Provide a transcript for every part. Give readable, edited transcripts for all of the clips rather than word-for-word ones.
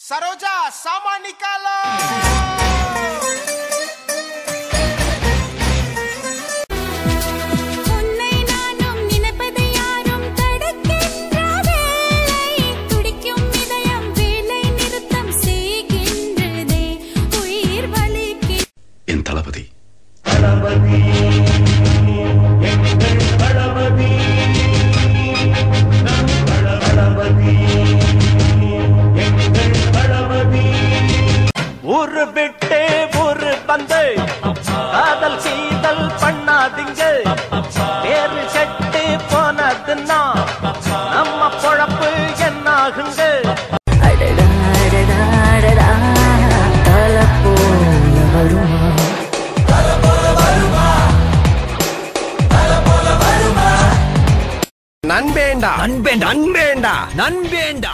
सरोजा सामान निकालो। தளபதி ஒரு விட்டு ஒரு பந்து காதல் சீதல் பண்ணாதீங்க பேரு செட்டு போனதுன்னா நம்ம பொழப்பு என்னாகுங்க. நண்பேண்டா நண்பேண்டா நண்பேண்டா நண்பேண்டா.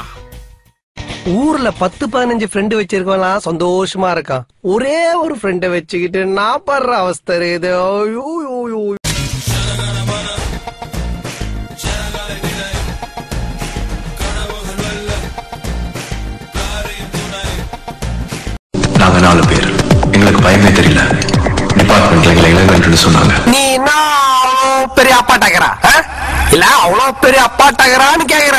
ஊர்ல 10-15 ஃப்ரெண்டு வச்சிருக்கலாம், சந்தோஷமா இருக்கான். ஒரே ஒரு ஃப்ரெண்டை வச்சுக்கிட்டு நான் படுற அவஸ்தை இது. நாங்க 4 பேர், எங்களுக்கு பயமே தெரியல. டிபார்ட்மெண்ட்ல எங்களை இளங்கன்று சொன்னாங்க. நீ என்ன பெரிய அப்பாட்டாக்கிறா இல்ல? அவ்வளவு பெரிய அப்பாட்டாக்கிறான்னு கேக்குற.